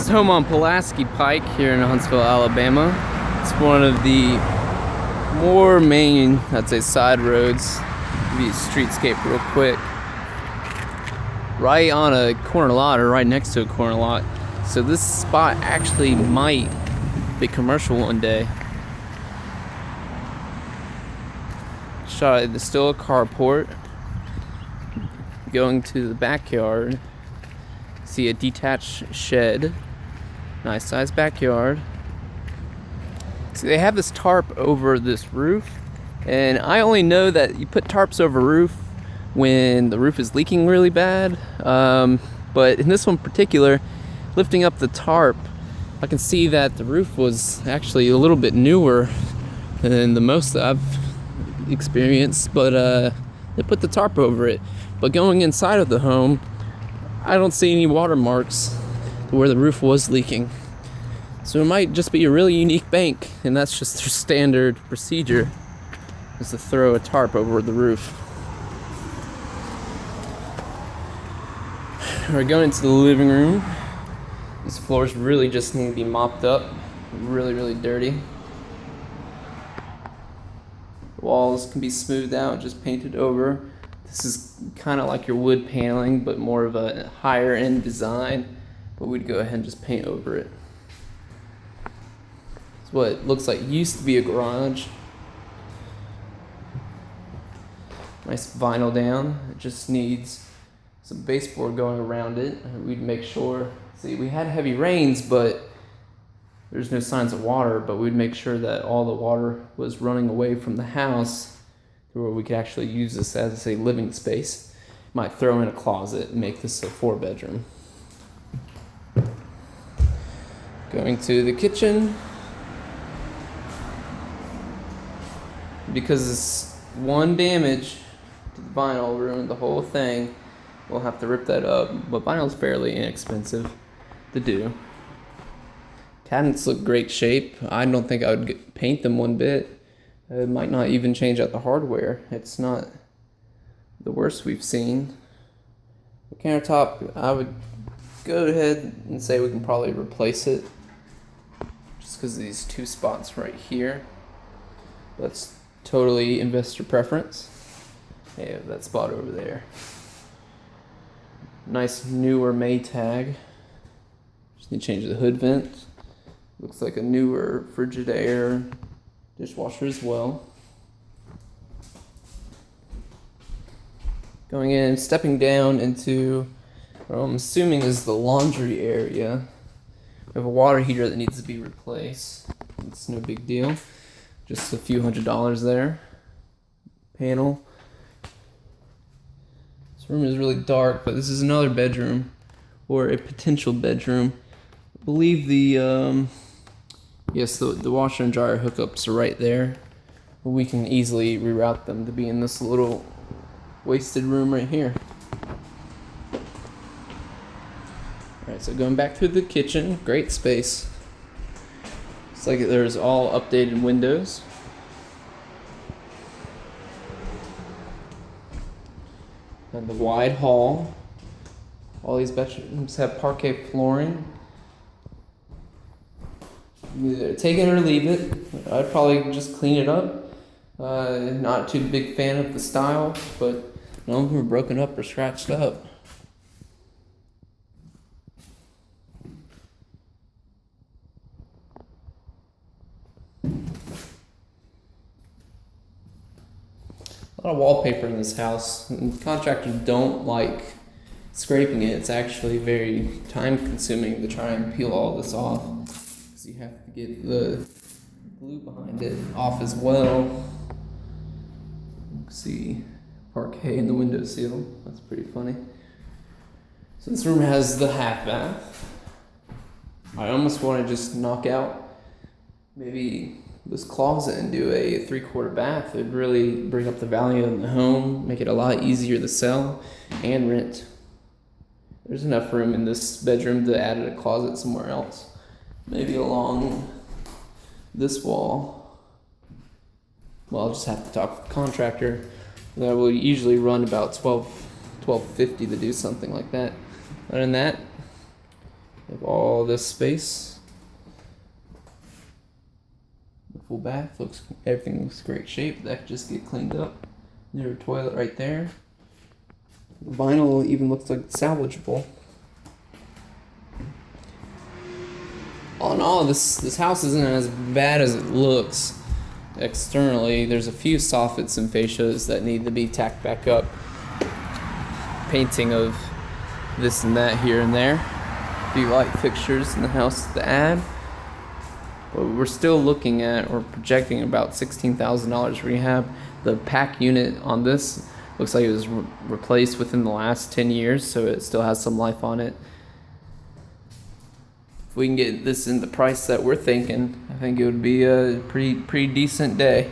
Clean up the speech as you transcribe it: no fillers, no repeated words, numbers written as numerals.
home on Pulaski Pike here in Huntsville, Alabama. It's one of the more main, I'd say, side roads. Give you a streetscape real quick. Right on a corner lot, or right next to a corner lot. So this spot actually might be commercial one day. There's still a carport. Going to the backyard, see a detached shed. Nice sized backyard. See, they have this tarp over this roof, and I only know that you put tarps over roof when the roof is leaking really bad. But in this one in particular, lifting up the tarp, I can see that the roof was actually a little bit newer than the most that I've experienced, but they put the tarp over it. But going inside of the home, I don't see any watermarks where the roof was leaking. So it might just be a really unique bank, and that's just their standard procedure, is to throw a tarp over the roof. We're going into the living room. These floors really just need to be mopped up. Really dirty. The walls can be smoothed out, just painted over. This is kind of like your wood paneling, but more of a higher end design. But we'd go ahead and just paint over it. It's what looks like used to be a garage. Nice vinyl down. It just needs some baseboard going around it. We'd make sure, see, we had heavy rains, but there's no signs of water, but we'd make sure that all the water was running away from the house to where we could actually use this as a living space. Might throw in a closet and make this a 4-bedroom. Going to the kitchen. Because this one damage to the vinyl ruined the whole thing, we'll have to rip that up. But vinyl's fairly inexpensive to do. Cabinets look great shape. I don't think I would paint them one bit. It might not even change out the hardware. It's not the worst we've seen. The countertop, I would go ahead and say we can probably replace it, just because of these two spots right here. That's totally investor preference. Yeah, that spot over there. Nice newer Maytag. Just need to change the hood vent. Looks like a newer Frigidaire dishwasher as well. Going in, stepping down into what I'm assuming is the laundry area. We have a water heater that needs to be replaced. It's no big deal. Just a few $100s there. Panel. This room is really dark, but this is another bedroom, or a potential bedroom. I believe the washer and dryer hookups are right there. We can easily reroute them to be in this little wasted room right here. Alright, so going back to the kitchen, great space. It's like there's all updated windows. And the wide hall. All these bedrooms have parquet flooring. Either take it or leave it. I'd probably just clean it up. Not too big fan of the style, but none of them are broken up or scratched up. A lot of wallpaper in this house. And contractors don't like scraping it. It's actually very time consuming to try and peel all this off. You have to get the glue behind it off as well. See parquet in the windowsill. That's pretty funny. So this room has the half bath. I almost want to just knock out maybe this closet and do a 3/4 bath. It'd really bring up the value of the home, make it a lot easier to sell and rent. There's enough room in this bedroom to add a closet somewhere else. Maybe along this wall. Well, I'll just have to talk to the contractor. That will usually run about $12.50 to do something like that. Other than that, we have all all this space. The full bath everything looks great shape. That could just get cleaned up. There's a toilet right there. The vinyl even looks like it's salvageable. All in all, this house isn't as bad as it looks externally. There's a few soffits and fascias that need to be tacked back up. Painting of this and that here and there. A few light fixtures in the house to add. But we're still looking at or projecting about $16,000 rehab. The pack unit on this looks like it was replaced within the last 10 years, so it still has some life on it. If we can get this in the price that we're thinking, I think it would be a pretty decent day.